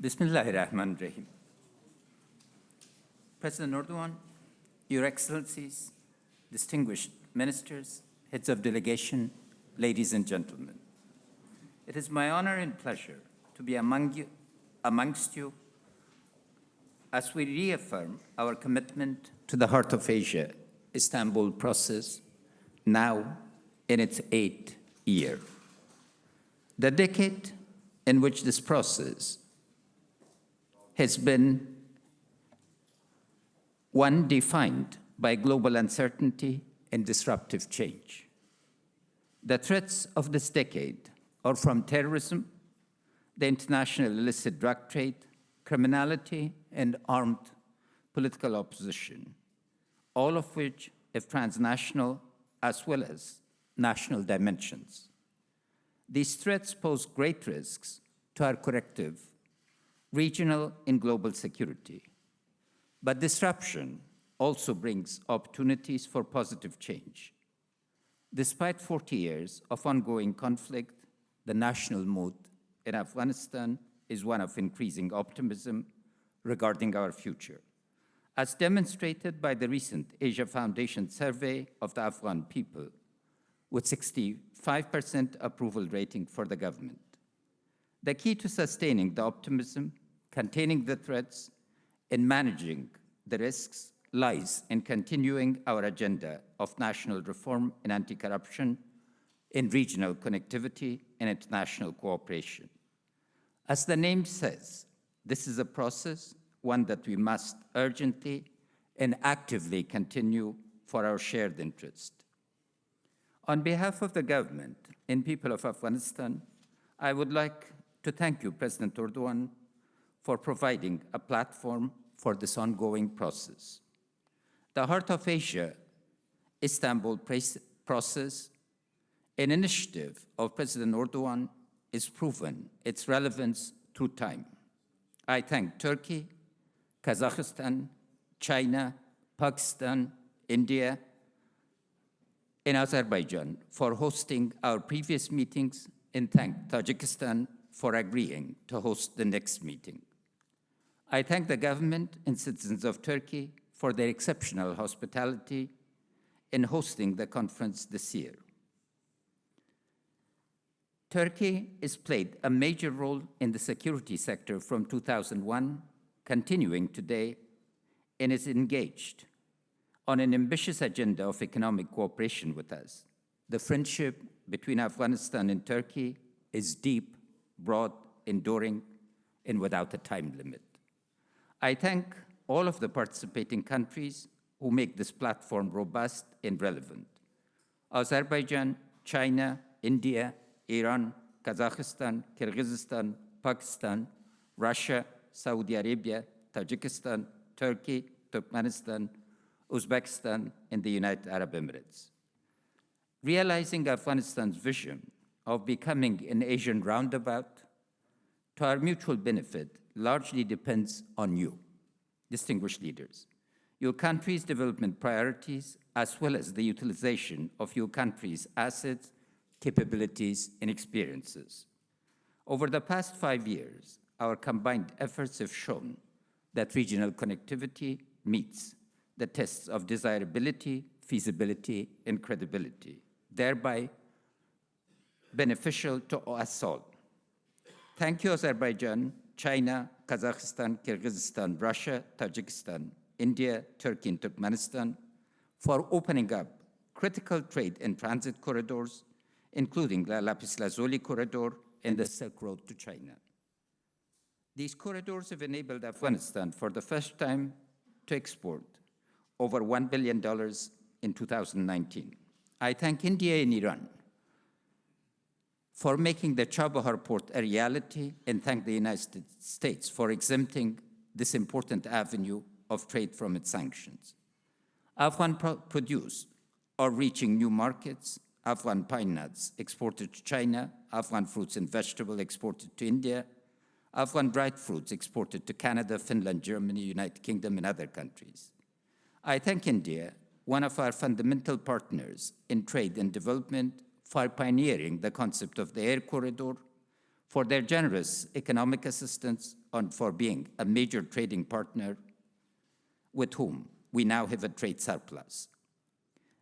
Bismillahirrahmanirrahim. President Erdogan, Your Excellencies, distinguished ministers, heads of delegation, ladies and gentlemen. It is my honor and pleasure to be amongst you as we reaffirm our commitment to the Heart of Asia Istanbul process, now in its 8th year. The decade in which this process has been one defined by global uncertainty and disruptive change. The threats of this decade are from terrorism, the international illicit drug trade, criminality, and armed political opposition, all of which have transnational as well as national dimensions. These threats pose great risks to our collective regional and global security. But disruption also brings opportunities for positive change. Despite 40 years of ongoing conflict, the national mood in Afghanistan is one of increasing optimism regarding our future, as demonstrated by the recent Asia Foundation survey of the Afghan people, with 65% approval rating for the government. The key to sustaining the optimism, containing the threats, and managing the risks lies in continuing our agenda of national reform and anti-corruption, in regional connectivity and international cooperation. As the name says, this is a process, one that we must urgently and actively continue for our shared interest. On behalf of the government and people of Afghanistan, I would like to thank you, President Erdogan, for providing a platform for this ongoing process. The Heart of Asia Istanbul process, an initiative of President Erdogan, is proven its relevance through time. I thank Turkey, Kazakhstan, China, Pakistan, India, and Azerbaijan for hosting our previous meetings, and thank Tajikistan for agreeing to host the next meeting. I thank the government and citizens of Turkey for their exceptional hospitality in hosting the conference this year. Turkey has played a major role in the security sector from 2001, continuing today, and is engaged on an ambitious agenda of economic cooperation with us. The friendship between Afghanistan and Turkey is deep, broad, enduring, and without a time limit. I thank all of the participating countries who make this platform robust and relevant: Azerbaijan, China, India, Iran, Kazakhstan, Kyrgyzstan, Pakistan, Russia, Saudi Arabia, Tajikistan, Turkey, Turkmenistan, Uzbekistan, and the United Arab Emirates. Realizing Afghanistan's vision of becoming an Asian roundabout to our mutual benefit largely depends on you, distinguished leaders. Your country's development priorities, as well as the utilization of your country's assets, capabilities, and experiences. Over the past 5 years, our combined efforts have shown that regional connectivity meets the tests of desirability, feasibility, and credibility, thereby beneficial to us all. Thank you, Azerbaijan, China, Kazakhstan, Kyrgyzstan, Russia, Tajikistan, India, Turkey, and Turkmenistan for opening up critical trade and transit corridors, including the Lapis Lazuli corridor and the Silk Road to China. These corridors have enabled Afghanistan for the first time to export over $1 billion in 2019. I thank India and Iran for making the Chabahar port a reality, and thank the United States for exempting this important avenue of trade from its sanctions. Afghan produce are reaching new markets: Afghan pine nuts exported to China, Afghan fruits and vegetables exported to India, Afghan dried fruits exported to Canada, Finland, Germany, United Kingdom, and other countries. I thank India, one of our fundamental partners in trade and development, for pioneering the concept of the air corridor, for their generous economic assistance, and for being a major trading partner with whom we now have a trade surplus.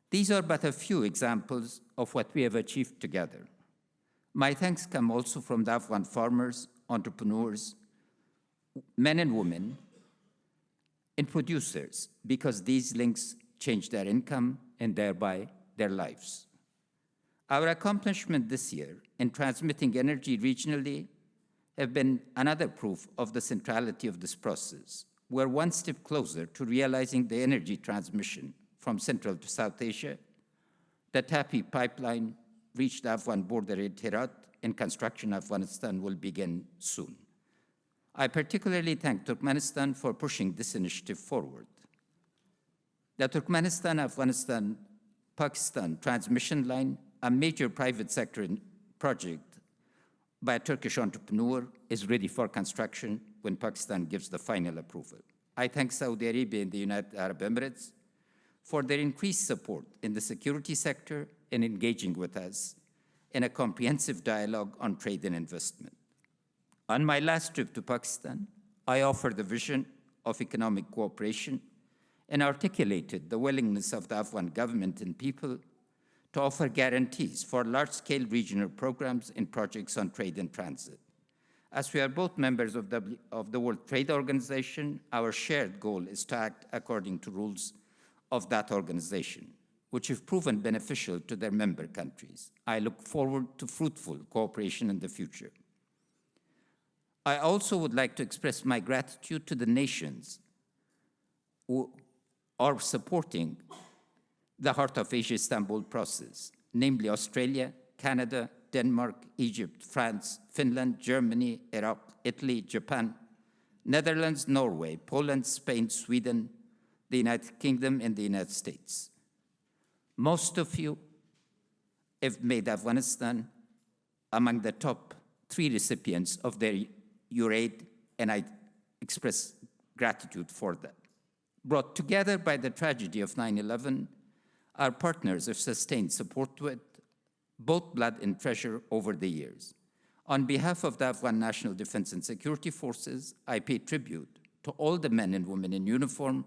These are but a few examples of what we have achieved together. My thanks come also from the Afghan farmers, entrepreneurs, men and women, and producers, because these links change their income and thereby their lives. Our accomplishment this year in transmitting energy regionally have been another proof of the centrality of this process. We're one step closer to realizing the energy transmission from Central to South Asia. The TAPI pipeline reached the Afghan border at Herat, and construction in Afghanistan will begin soon. I particularly thank Turkmenistan for pushing this initiative forward. The Turkmenistan-Afghanistan-Pakistan transmission line, a major private sector project by a Turkish entrepreneur, is ready for construction when Pakistan gives the final approval. I thank Saudi Arabia and the United Arab Emirates for their increased support in the security sector and engaging with us in a comprehensive dialogue on trade and investment. On my last trip to Pakistan, I offered the vision of economic cooperation and articulated the willingness of the Afghan government and people to offer guarantees for large-scale regional programs and projects on trade and transit. As we are both members of the World Trade Organization, our shared goal is to act according to rules of that organization, which have proven beneficial to their member countries. I look forward to fruitful cooperation in the future. I also would like to express my gratitude to the nations who are supporting the Heart of Asia Istanbul process, namely Australia, Canada, Denmark, Egypt, France, Finland, Germany, Iraq, Italy, Japan, Netherlands, Norway, Poland, Spain, Sweden, the United Kingdom, and the United States. Most of you have made Afghanistan among the top 3 recipients of your aid, and I express gratitude for that. Brought together by the tragedy of 9/11, our partners have sustained support with both blood and treasure over the years. On behalf of the Afghan National Defense and Security Forces, I pay tribute to all the men and women in uniform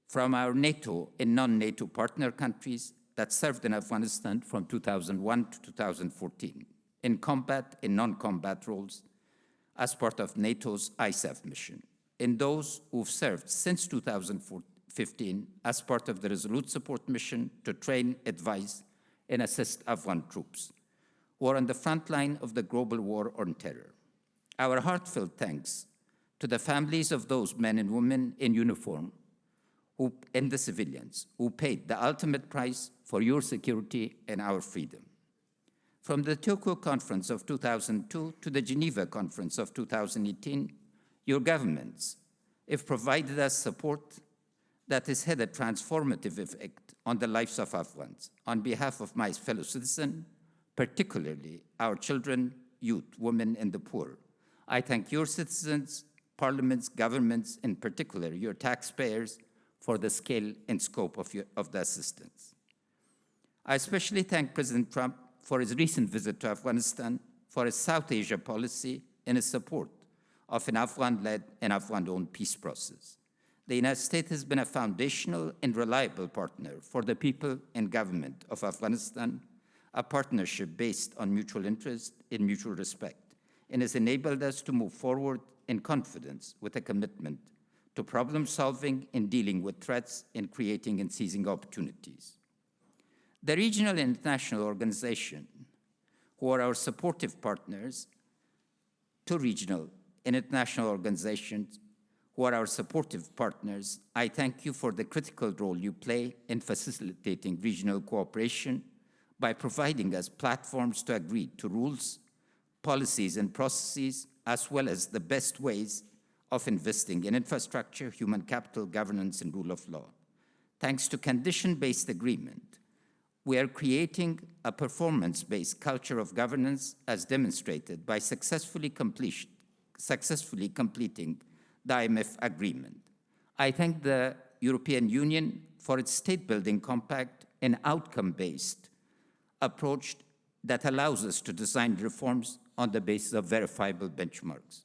from our NATO and non-NATO partner countries that served in Afghanistan from 2001 to 2014 in combat and non-combat roles as part of NATO's ISAF mission, and those who've served since 2015 as part of the Resolute Support Mission to train, advise, and assist Afghan troops who are on the front line of the global war on terror. Our heartfelt thanks to the families of those men and women in uniform and the civilians who paid the ultimate price for your security and our freedom. From the Tokyo Conference of 2002 to the Geneva Conference of 2018, your governments have provided us support that has had a transformative effect on the lives of Afghans. On behalf of my fellow citizens, particularly our children, youth, women, and the poor, I thank your citizens, parliaments, governments, in particular your taxpayers, for the scale and scope of the assistance. I especially thank President Trump for his recent visit to Afghanistan, for his South Asia policy, and his support of an Afghan-led and Afghan-owned peace process. The United States has been a foundational and reliable partner for the people and government of Afghanistan, a partnership based on mutual interest and mutual respect, and has enabled us to move forward in confidence with a commitment to problem solving and dealing with threats and creating and seizing opportunities. The regional and international organizations who are our supportive partners, to regional and international organizations who are our supportive partners, I thank you for the critical role you play in facilitating regional cooperation by providing us platforms to agree to rules, policies, and processes, as well as the best ways of investing in infrastructure, human capital, governance, and rule of law. Thanks to condition-based agreement, we are creating a performance-based culture of governance as demonstrated by successfully completing the IMF agreement. I thank the European Union for its state-building compact and outcome-based approach that allows us to design reforms on the basis of verifiable benchmarks.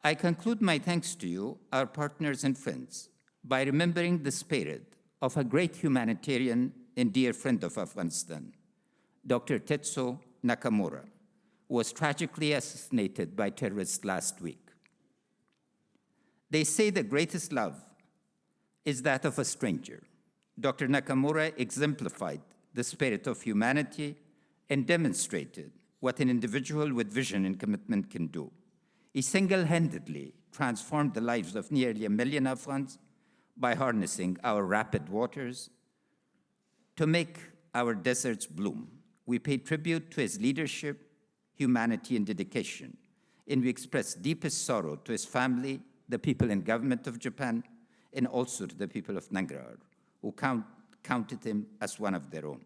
I conclude my thanks to you, our partners and friends, by remembering the spirit of a great humanitarian and dear friend of Afghanistan, Dr. Tetsuo Nakamura, who was tragically assassinated by terrorists last week. They say the greatest love is that of a stranger. Dr. Nakamura exemplified the spirit of humanity and demonstrated what an individual with vision and commitment can do. He single-handedly transformed the lives of nearly 1 million Afghans by harnessing our rapid waters to make our deserts bloom. We pay tribute to his leadership, humanity, and dedication, and we express deepest sorrow to his family, the people and government of Japan, and also to the people of Nangarhar, who counted him as one of their own.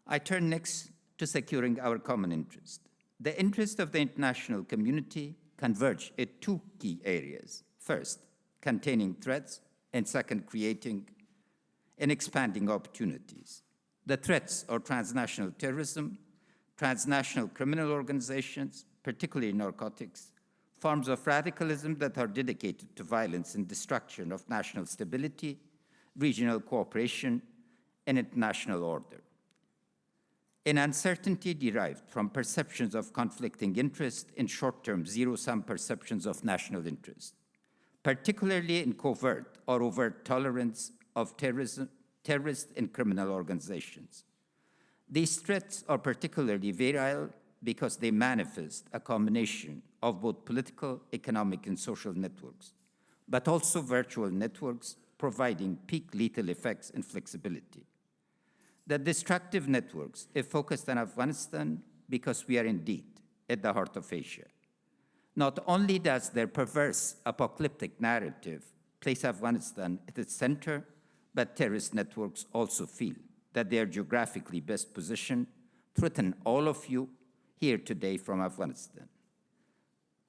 I turn next to securing our common interest. The interests of the international community converge in 2 key areas. First, containing threats, and second, creating and expanding opportunities. The threats are transnational terrorism, transnational criminal organizations, particularly narcotics, forms of radicalism that are dedicated to violence and destruction of national stability, regional cooperation, and international order. An uncertainty derived from perceptions of conflicting interest and short-term zero-sum perceptions of national interest, particularly in covert or overt tolerance of terrorist and criminal organizations. These threats are particularly virile because they manifest a combination of both political, economic, and social networks, but also virtual networks providing peak lethal effects and flexibility. The destructive networks are focused on Afghanistan because we are indeed at the heart of Asia. Not only does their perverse apocalyptic narrative place Afghanistan at its center, but terrorist networks also feel that they are geographically best positioned to threaten all of you here today from Afghanistan.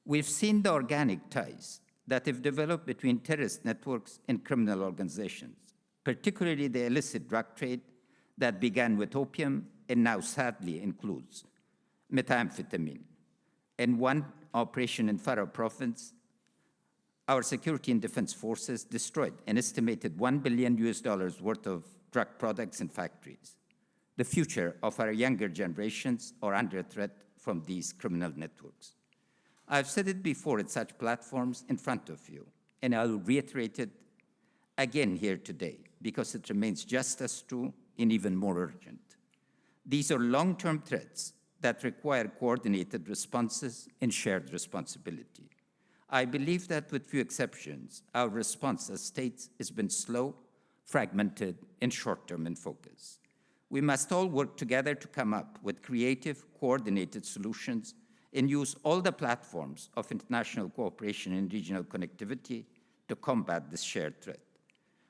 We've seen the organic ties that have developed between terrorist networks and criminal organizations, particularly the illicit drug trade that began with opium and now sadly includes methamphetamine. In one operation in Farah province, our security and defense forces destroyed an estimated $1 billion worth of drug products and factories. The future of our younger generations are under threat from these criminal networks. I've said it before at such platforms in front of you, and I'll reiterate it again here today because it remains just as true and even more urgent. These are long-term threats that require coordinated responses and shared responsibility. I believe that with few exceptions, our response as states has been slow, fragmented, and short-term in focus. We must all work together to come up with creative, coordinated solutions and use all the platforms of international cooperation and regional connectivity to combat this shared threat.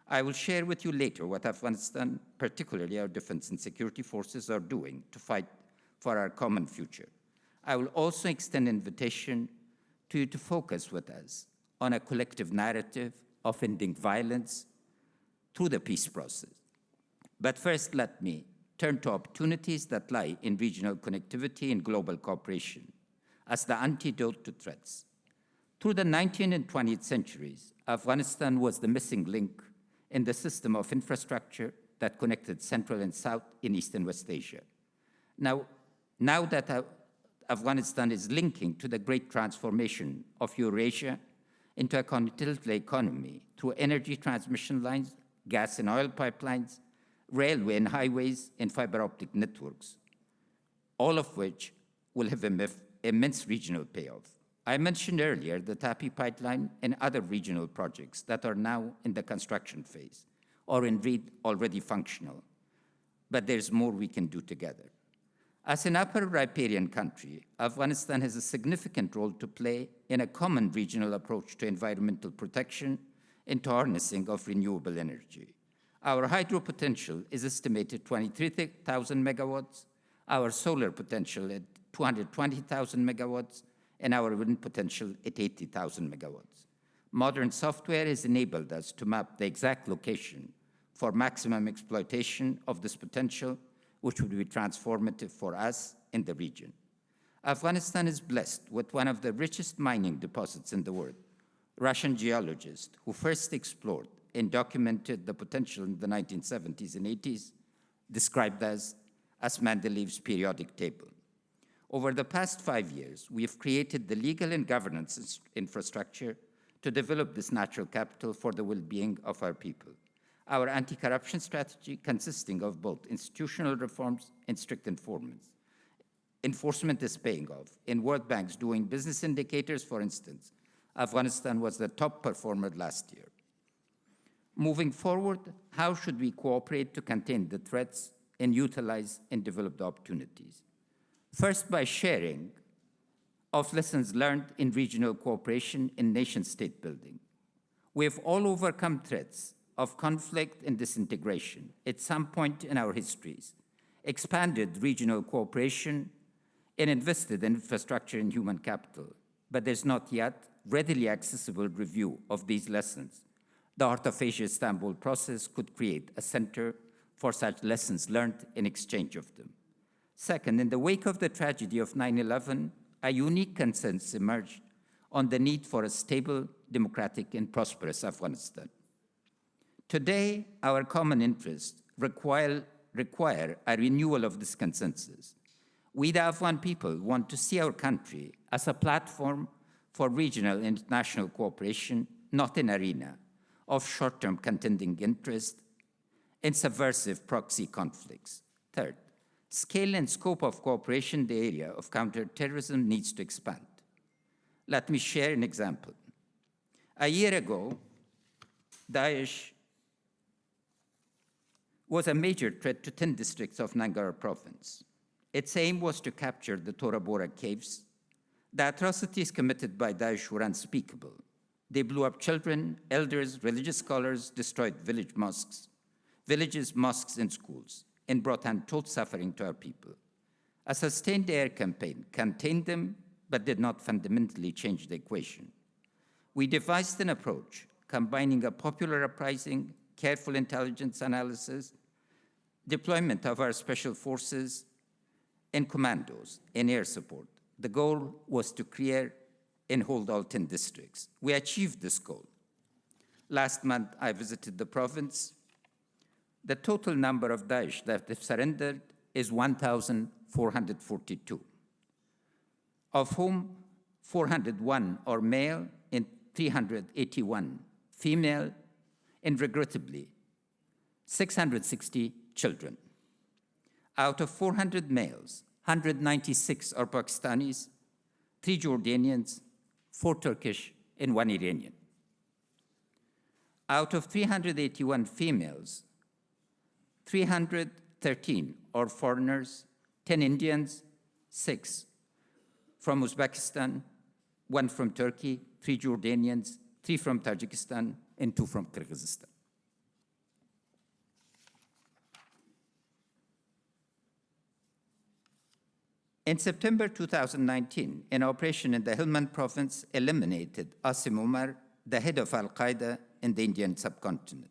I will share with you later what Afghanistan, particularly our defense and security forces, are doing to fight for our common future. I will also extend an invitation to you to focus with us on a collective narrative of ending violence through the peace process. But first, let me turn to opportunities that lie in regional connectivity and global cooperation as the antidote to threats. Through the 19th and 20th centuries, Afghanistan was the missing link in the system of infrastructure that connected Central and South in East and West Asia. Now that Afghanistan is linking to the great transformation of Eurasia into a continental economy through energy transmission lines, gas and oil pipelines, railway and highways, and fiber optic networks, all of which will have immense regional payoff. I mentioned earlier the TAPI pipeline and other regional projects that are now in the construction phase, or indeed already functional, but there's more we can do together. As an upper riparian country, Afghanistan has a significant role to play in a common regional approach to environmental protection and to harnessing of renewable energy. Our hydro potential is estimated 23,000 megawatts, our solar potential at 220,000 megawatts, and our wind potential at 80,000 megawatts. Modern software has enabled us to map the exact location for maximum exploitation of this potential, which would be transformative for us in the region. Afghanistan is blessed with one of the richest mining deposits in the world. Russian geologists who first explored and documented the potential in the 1970s and 80s described as Mendeleev's periodic table. Over the past 5 years, we have created the legal and governance infrastructure to develop this natural capital for the well-being of our people. Our anti-corruption strategy, consisting of both institutional reforms and strict enforcement is paying off. In World Bank's Doing Business indicators, for instance, Afghanistan was the top performer last year. Moving forward, how should we cooperate to contain the threats and utilize and develop the opportunities? First, by sharing of lessons learned in regional cooperation in nation-state building. We have all overcome threats of conflict and disintegration at some point in our histories, expanded regional cooperation, and invested in infrastructure and human capital. But there's not yet readily accessible review of these lessons. The Heart of Asia Istanbul process could create a center for such lessons learned in exchange of them. Second, in the wake of the tragedy of 9/11, a unique consensus emerged on the need for a stable, democratic, and prosperous Afghanistan. Today, our common interests require a renewal of this consensus. We, the Afghan people, want to see our country as a platform for regional and international cooperation, not an arena of short-term contending interests and subversive proxy conflicts. Third, scale and scope of cooperation in the area of counterterrorism needs to expand. Let me share an example. A year ago, Daesh was a major threat to 10 districts of Nangarhar province. Its aim was to capture the Tora Bora caves. The atrocities committed by Daesh were unspeakable. They blew up children, elders, religious scholars, destroyed villages, mosques, and schools, and brought untold suffering to our people. A sustained air campaign contained them, but did not fundamentally change the equation. We devised an approach combining a popular uprising, careful intelligence analysis, deployment of our special forces, and commandos and air support. The goal was to clear and hold all 10 districts. We achieved this goal. Last month, I visited the province. The total number of Daesh that have surrendered is 1,442, of whom 401 are male and 381 female, and regrettably, 660 children. Out of 400 males, 196 are Pakistanis, 3 Jordanians, 4 Turkish, and 1 Iranian. Out of 381 females, 313 are foreigners, 10 Indians, 6 from Uzbekistan, 1 from Turkey, 3 Jordanians, 3 from Tajikistan, and 2 from Kyrgyzstan. In September 2019, an operation in the Helmand province eliminated Asim Umar, the head of Al-Qaeda in the Indian subcontinent.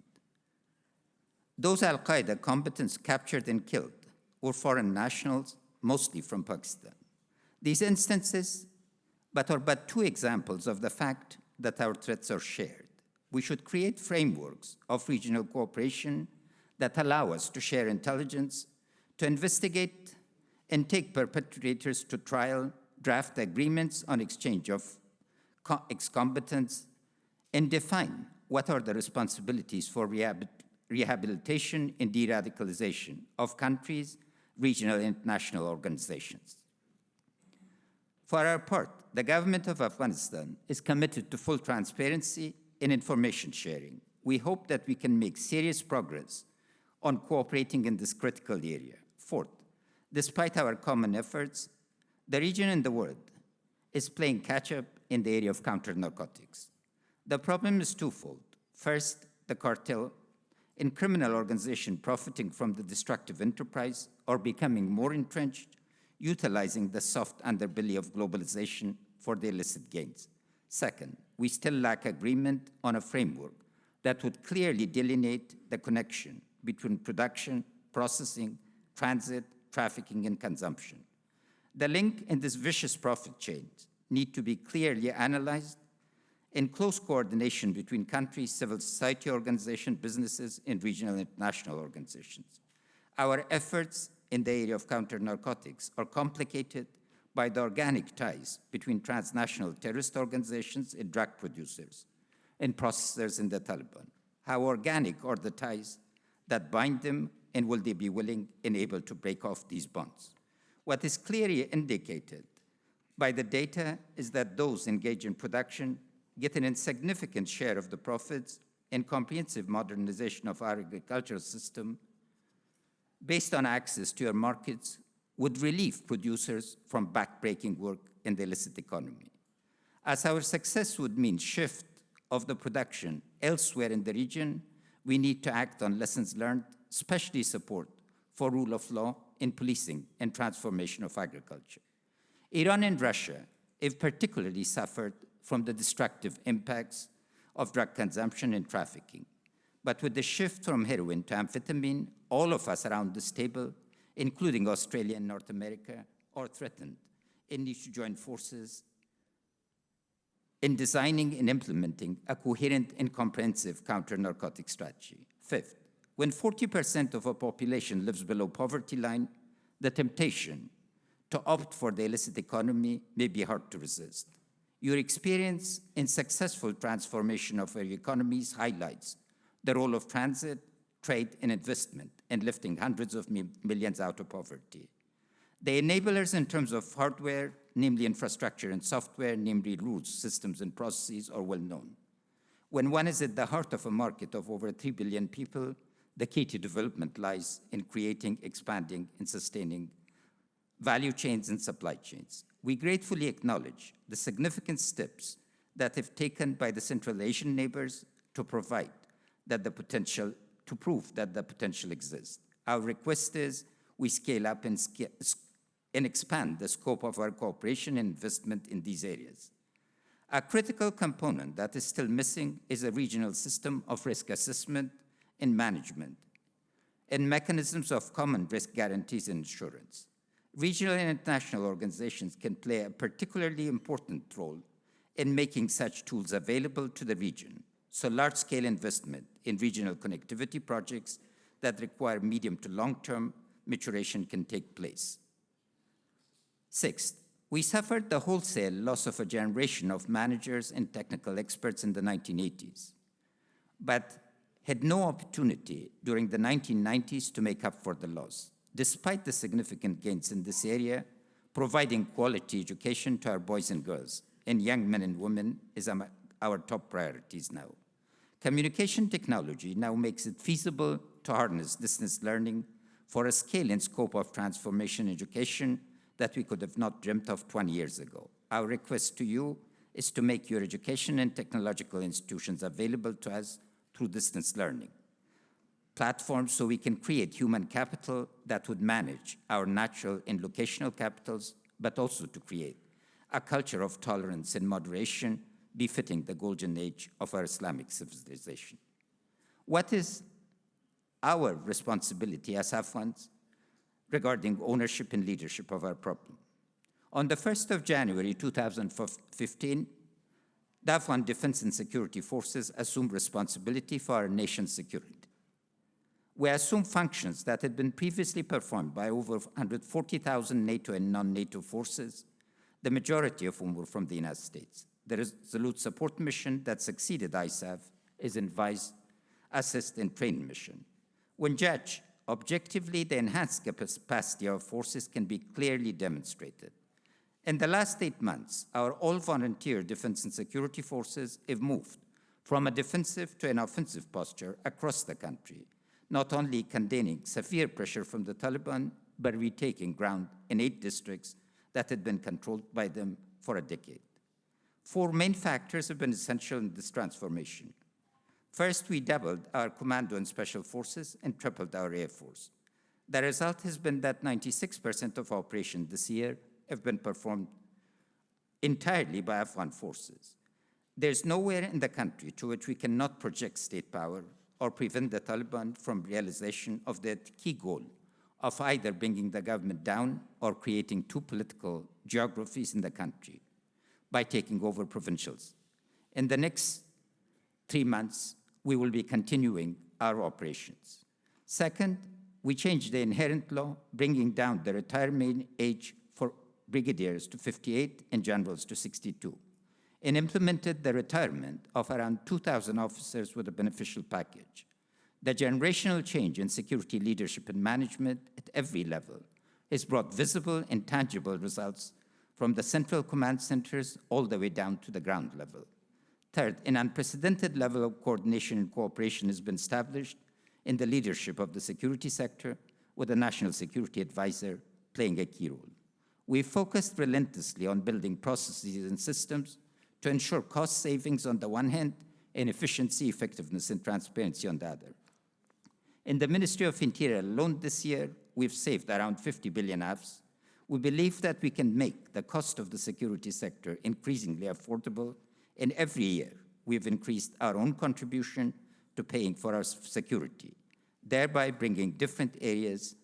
Those Al-Qaeda combatants captured and killed were foreign nationals, mostly from Pakistan. These instances are but 2 examples of the fact that our threats are shared. We should create frameworks of regional cooperation that allow us to share intelligence, to investigate and take perpetrators to trial, draft agreements on exchange of ex-combatants, and define what are the responsibilities for rehabilitation and de-radicalization of countries, regional and international organizations. For our part, the government of Afghanistan is committed to full transparency and information sharing. We hope that we can make serious progress on cooperating in this critical area. Fourth, despite our common efforts, the region and the world is playing catch-up in the area of counter-narcotics. The problem is twofold. First, the cartel and criminal organization profiting from the destructive enterprise are becoming more entrenched, utilizing the soft underbelly of globalization for their illicit gains. Second, we still lack agreement on a framework that would clearly delineate the connection between production, processing, transit, trafficking, and consumption. The link in this vicious profit chain need to be clearly analyzed in close coordination between countries, civil society organizations, businesses, and regional and international organizations. Our efforts in the area of counter-narcotics are complicated by the organic ties between transnational terrorist organizations and drug producers and processors in the Taliban. How organic are the ties that bind them, and will they be willing and able to break off these bonds? What is clearly indicated by the data is that those engaged in production get an insignificant share of the profits, and comprehensive modernization of our agricultural system based on access to our markets would relieve producers from backbreaking work in the illicit economy. As our success would mean shift of the production elsewhere in the region, we need to act on lessons learned, especially support for rule of law in policing and transformation of agriculture. Iran and Russia have particularly suffered from the destructive impacts of drug consumption and trafficking. But with the shift from heroin to amphetamine, all of us around this table, including Australia and North America, are threatened and need to join forces in designing and implementing a coherent and comprehensive counter-narcotic strategy. Fifth, when 40% of a population lives below poverty line, the temptation to opt for the illicit economy may be hard to resist. Your experience in successful transformation of our economies highlights the role of transit, trade, and investment in lifting hundreds of millions out of poverty. The enablers in terms of hardware, namely infrastructure and software, namely rules, systems, and processes, are well known. When one is at the heart of a market of over 3 billion people, the key to development lies in creating, expanding, and sustaining value chains and supply chains. We gratefully acknowledge the significant steps that have taken by the Central Asian neighbors to provide that the potential, to prove that the potential exists. Our request is we scale up and expand the scope of our cooperation and investment in these areas. A critical component that is still missing is a regional system of risk assessment and management and mechanisms of common risk guarantees and insurance. Regional and international organizations can play a particularly important role in making such tools available to the region, so large-scale investment in regional connectivity projects that require medium to long-term maturation can take place. Sixth, we suffered the wholesale loss of a generation of managers and technical experts in the 1980s, but had no opportunity during the 1990s to make up for the loss. Despite the significant gains in this area, providing quality education to our boys and girls and young men and women is our top priorities now. Communication technology now makes it feasible to harness distance learning for a scale and scope of transformation education that we could have not dreamt of 20 years ago. Our request to you is to make your education and technological institutions available to us through distance learning platforms so we can create human capital that would manage our natural and locational capitals, but also to create a culture of tolerance and moderation befitting the golden age of our Islamic civilization. What is our responsibility as Afghans regarding ownership and leadership of our problem? On the 1st of January 2015, the Afghan Defense and Security Forces assumed responsibility for our nation's security. We assumed functions that had been previously performed by over 140,000 NATO and non-NATO forces, the majority of whom were from the United States. The Resolute Support Mission that succeeded ISAF is an Advise, Assist, and Train mission. When judged objectively, the enhanced capacity of forces can be clearly demonstrated. In the last 8 months, our all-volunteer defense and security forces have moved from a defensive to an offensive posture across the country, not only containing severe pressure from the Taliban, but retaking ground in 8 districts that had been controlled by them for a decade. 4 main factors have been essential in this transformation. First, we doubled our commando and special forces and tripled our air force. The result has been that 96% of operations this year have been performed entirely by Afghan forces. There's nowhere in the country to which we cannot project state power or prevent the Taliban from realization of their key goal of either bringing the government down or creating two political geographies in the country by taking over provincials. In the next 3 months, we will be continuing our operations. Second, we changed the inherent law, bringing down the retirement age for brigadiers to 58 and generals to 62, and implemented the retirement of around 2,000 officers with a beneficial package. The generational change in security leadership and management at every level has brought visible and tangible results from the central command centers all the way down to the ground level. Third, an unprecedented level of coordination and cooperation has been established in the leadership of the security sector, with the National Security Advisor playing a key role. We focused relentlessly on building processes and systems to ensure cost savings on the one hand and efficiency, effectiveness, and transparency on the other. In the Ministry of Interior alone this year, we've saved around 50 billion AFS. We believe that we can make the cost of the security sector increasingly affordable, and every year we've increased our own contribution to paying for our security, thereby bringing different areas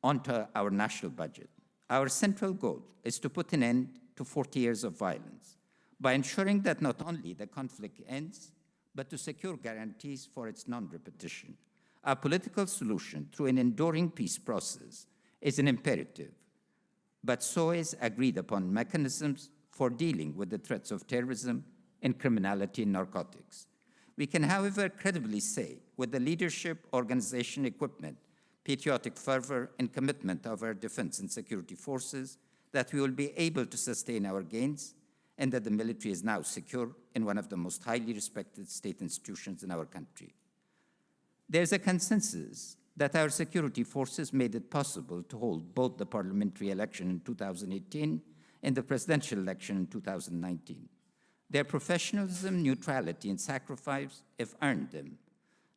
onto our national budget. Our central goal is to put an end to 40 years of violence by ensuring that not only the conflict ends, but to secure guarantees for its non-repetition. A political solution through an enduring peace process is an imperative, but so is agreed upon mechanisms for dealing with the threats of terrorism and criminality and narcotics. We can, however, credibly say, with the leadership, organization, equipment, patriotic fervor, and commitment of our defense and security forces, that we will be able to sustain our gains and that the military is now secure in one of the most highly respected state institutions in our country. There's a consensus that our security forces made it possible to hold both the parliamentary election in 2018 and the presidential election in 2019. Their professionalism, neutrality, and sacrifice have earned them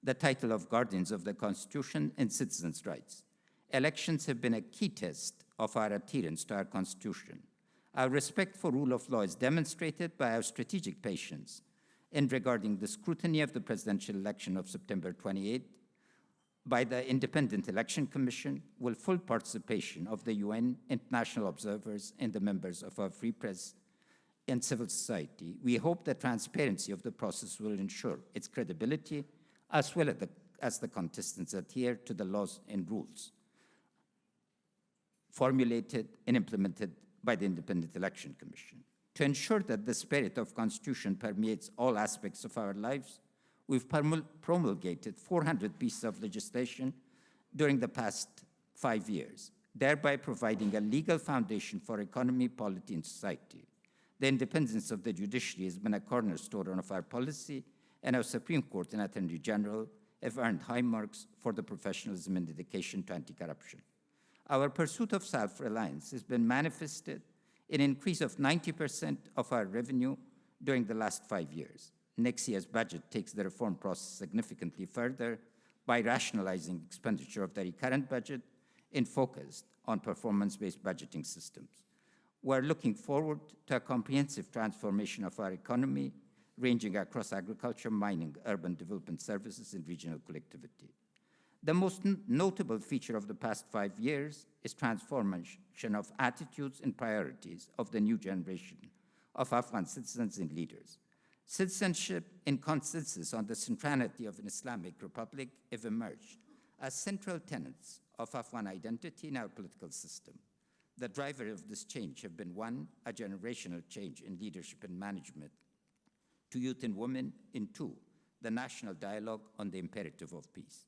the title of guardians of the Constitution and citizens' rights. Elections have been a key test of our adherence to our Constitution. Our respect for rule of law is demonstrated by our strategic patience in regarding the scrutiny of the presidential election of September 28 by the Independent Election Commission, with full participation of the UN, international observers, and the members of our free press and civil society. We hope the transparency of the process will ensure its credibility, as well as the contestants adhere to the laws and rules formulated and implemented by the Independent Election Commission. To ensure that the spirit of Constitution permeates all aspects of our lives, we've promulgated 400 pieces of legislation during the past 5 years, thereby providing a legal foundation for economy, polity, and society. The independence of the judiciary has been a cornerstone of our policy, and our Supreme Court and Attorney General have earned high marks for the professionalism and dedication to anti-corruption. Our pursuit of self-reliance has been manifested in an increase of 90% of our revenue during the last 5 years. Next year's budget takes the reform process significantly further by rationalizing expenditure of the recurrent budget and focused on performance-based budgeting systems. We're looking forward to a comprehensive transformation of our economy, ranging across agriculture, mining, urban development services, and regional connectivity. The most notable feature of the past 5 years is transformation of attitudes and priorities of the new generation of Afghan citizens and leaders. Citizenship and consensus on the centrality of an Islamic republic have emerged as central tenets of Afghan identity in our political system. The driver of this change have been, one, a generational change in leadership and management to youth and women, and two, the national dialogue on the imperative of peace.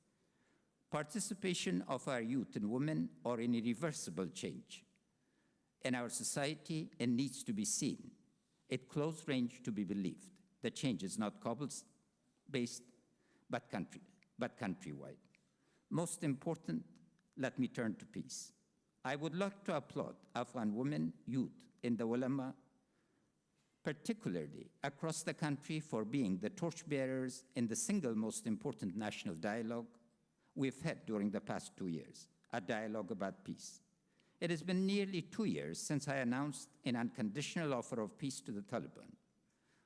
Participation of our youth and women are an irreversible change in our society and needs to be seen at close range to be believed. The change is not Kabul-based, but countrywide. Most important, let me turn to peace. I would like to applaud Afghan women, youth, and the ulama, particularly across the country, for being the torchbearers in the single most important national dialogue we've had during the past 2 years, a dialogue about peace. It has been nearly 2 years since I announced an unconditional offer of peace to the Taliban.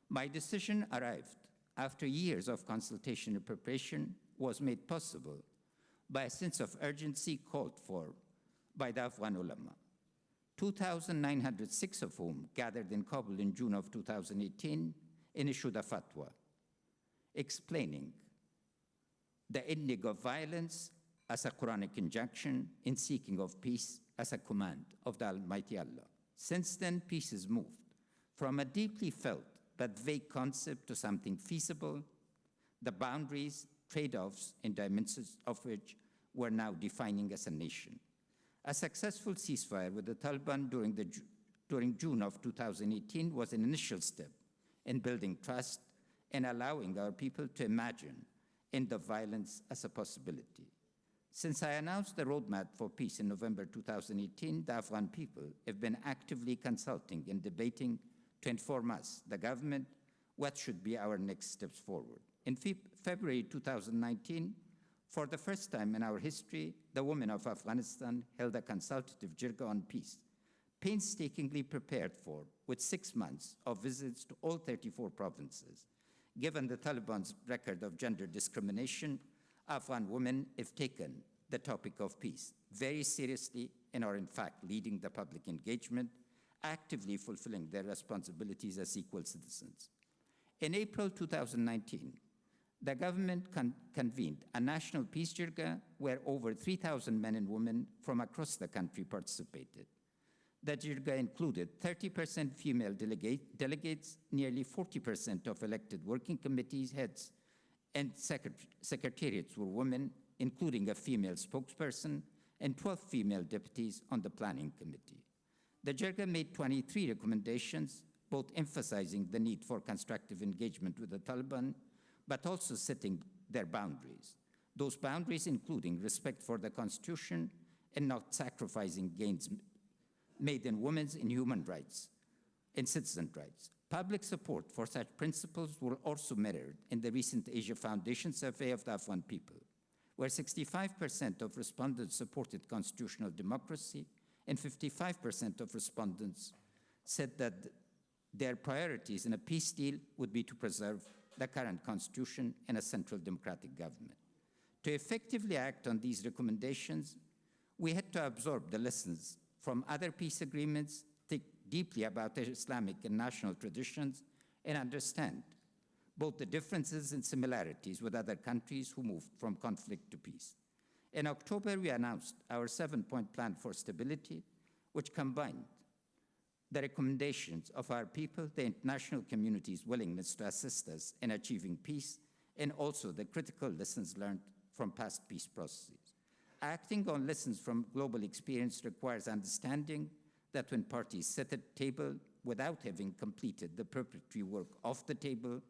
My decision arrived after years of consultation and preparation was made possible by a sense of urgency called for by the Afghan ulama, 2,906 of whom gathered in Kabul in June of 2018 and issued a fatwa explaining the ending of violence as a Quranic injunction in seeking of peace as a command of the Almighty Allah. Since then, peace has moved from a deeply felt but vague concept to something feasible, the boundaries, trade-offs, and dimensions of which we're now defining as a nation. A successful ceasefire with the Taliban during June of 2018 was an initial step in building trust and allowing our people to imagine end of violence as a possibility. Since I announced the roadmap for peace in November 2018, the Afghan people have been actively consulting and debating to inform us, the government, what should be our next steps forward. In February 2019, for the first time in our history, the women of Afghanistan held a consultative jirga on peace, painstakingly prepared for, with 6 months of visits to all 34 provinces. Given the Taliban's record of gender discrimination, Afghan women have taken the topic of peace very seriously and are in fact leading the public engagement, actively fulfilling their responsibilities as equal citizens. In April 2019, the government convened a national peace jirga where over 3,000 men and women from across the country participated. The jirga included 30% female delegates, nearly 40% of elected working committees heads, and secretariats were women, including a female spokesperson, and 12 female deputies on the planning committee. The jirga made 23 recommendations, both emphasizing the need for constructive engagement with the Taliban, but also setting their boundaries. Those boundaries including respect for the Constitution and not sacrificing gains made in women's and human rights and citizen rights. Public support for such principles were also mirrored in the recent Asia Foundation survey of the Afghan people, where 65% of respondents supported constitutional democracy and 55% of respondents said that their priorities in a peace deal would be to preserve the current constitution and a central democratic government. To effectively act on these recommendations, we had to absorb the lessons from other peace agreements, think deeply about their Islamic and national traditions, and understand both the differences and similarities with other countries who moved from conflict to peace. In October, we announced our 7-point plan for stability, which combined the recommendations of our people, the international community's willingness to assist us in achieving peace, and also the critical lessons learned from past peace processes. Acting on lessons from global experience requires understanding that when parties sit at the table without having completed the preparatory work of the table,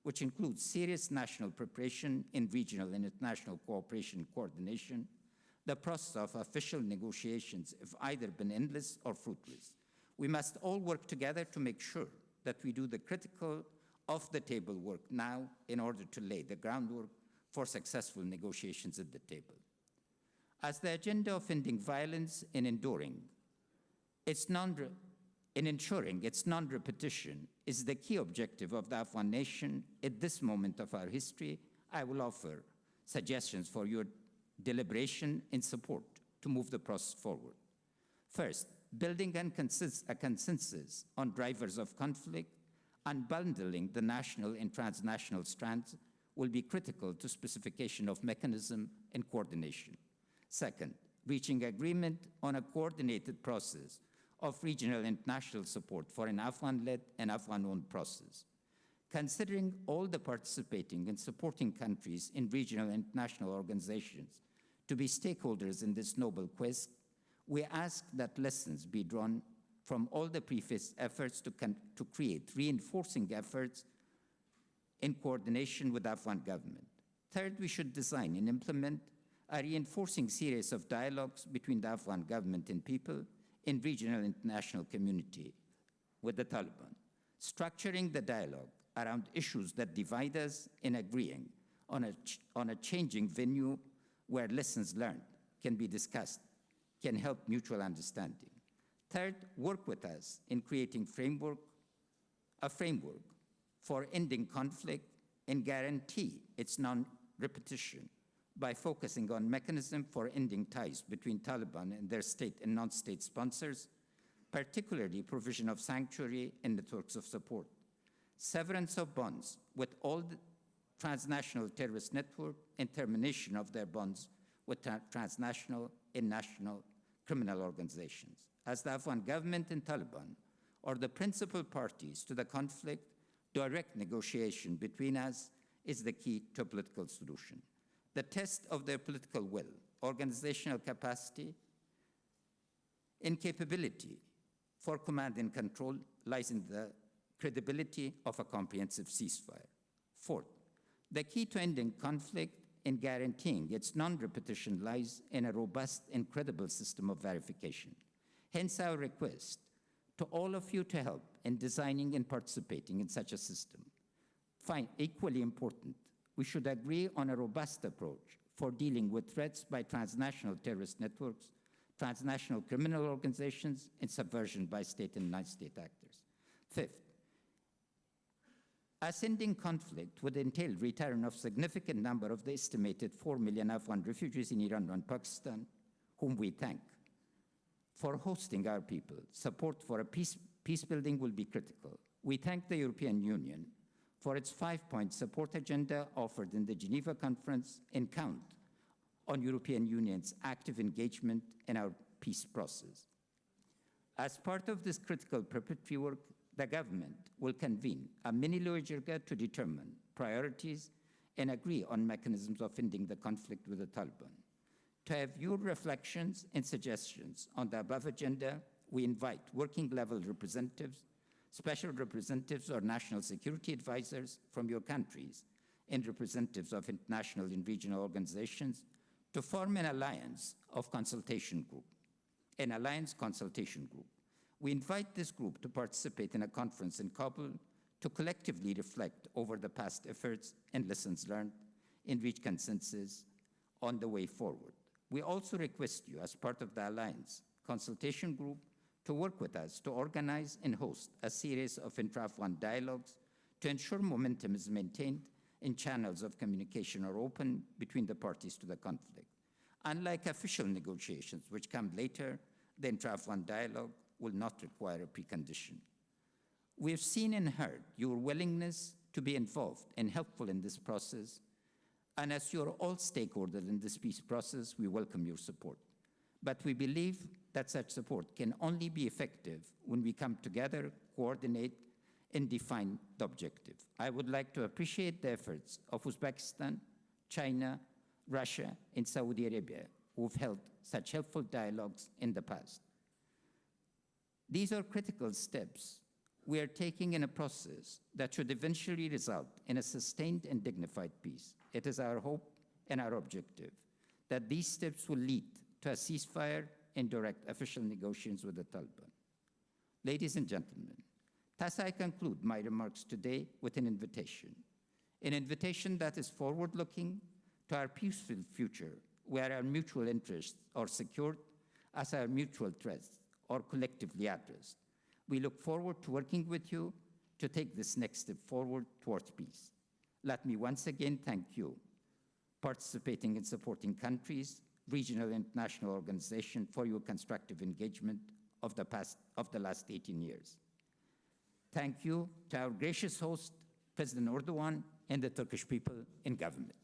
which includes serious national preparation in regional and international cooperation and coordination, the process of official negotiations have either been endless or fruitless. We must all work together to make sure that we do the critical off-the-table work now in order to lay the groundwork for successful negotiations at the table. As the agenda of ending violence and ensuring its non-repetition is the key objective of the Afghan nation at this moment of our history, I will offer suggestions for your deliberation and support to move the process forward. First, building a consensus on drivers of conflict, unbundling the national and transnational strands will be critical to specification of mechanism and coordination. Second, reaching agreement on a coordinated process of regional and national support for an Afghan-led and Afghan-owned process. Considering all the participating and supporting countries in regional and national organizations to be stakeholders in this noble quest, we ask that lessons be drawn from all the previous efforts to create reinforcing efforts in coordination with the Afghan government. Third, we should design and implement a reinforcing series of dialogues between the Afghan government and people in regional and international community with the Taliban, structuring the dialogue around issues that divide us and agreeing on a changing venue where lessons learned can be discussed, can help mutual understanding. Third, work with us in creating a framework for ending conflict and guarantee its non-repetition by focusing on mechanism for ending ties between Taliban and their state and non-state sponsors, particularly provision of sanctuary and networks of support, severance of bonds with all the transnational terrorist network, and termination of their bonds with transnational and national criminal organizations. As the Afghan government and Taliban are the principal parties to the conflict, direct negotiation between us is the key to a political solution. The test of their political will, organizational capacity, and capability for command and control lies in the credibility of a comprehensive ceasefire. Fourth, the key to ending conflict and guaranteeing its non-repetition lies in a robust and credible system of verification. Hence our request to all of you to help in designing and participating in such a system. Equally important, we should agree on a robust approach for dealing with threats by transnational terrorist networks, transnational criminal organizations, and subversion by state and non-state actors. Fifth, as ending conflict would entail return of significant number of the estimated 4 million Afghan refugees in Iran and Pakistan, whom we thank for hosting our people. Support for a peace building will be critical. We thank the European Union for its 5-point support agenda offered in the Geneva Conference and count on European Union's active engagement in our peace process. As part of this critical preparatory work, the government will convene a mini-law jirga to determine priorities and agree on mechanisms of ending the conflict with the Taliban. To have your reflections and suggestions on the above agenda, we invite working-level representatives, special representatives or national security advisors from your countries, and representatives of international and regional organizations to form an alliance consultation group. We invite this group to participate in a conference in Kabul to collectively reflect over the past efforts and lessons learned and reach consensus on the way forward. We also request you, as part of the alliance consultation group, to work with us to organize and host a series of intra-Afghan dialogues to ensure momentum is maintained and channels of communication are open between the parties to the conflict. Unlike official negotiations, which come later, the intra-Afghan dialogue will not require a precondition. We have seen and heard your willingness to be involved and helpful in this process, and as you are all stakeholders in this peace process, we welcome your support. But we believe that such support can only be effective when we come together, coordinate, and define the objective. I would like to appreciate the efforts of Uzbekistan, China, Russia, and Saudi Arabia, who've held such helpful dialogues in the past. These are critical steps we are taking in a process that should eventually result in a sustained and dignified peace. It is our hope and our objective that these steps will lead to a ceasefire and direct official negotiations with the Taliban. Ladies and gentlemen, thus I conclude my remarks today with an invitation that is forward-looking to our peaceful future, where our mutual interests are secured as our mutual threats are collectively addressed. We look forward to working with you to take this next step forward towards peace. Let me once again thank you, participating and supporting countries, regional and international organizations, for your constructive engagement of the last 18 years. Thank you to our gracious host, President Erdogan, and the Turkish people and government.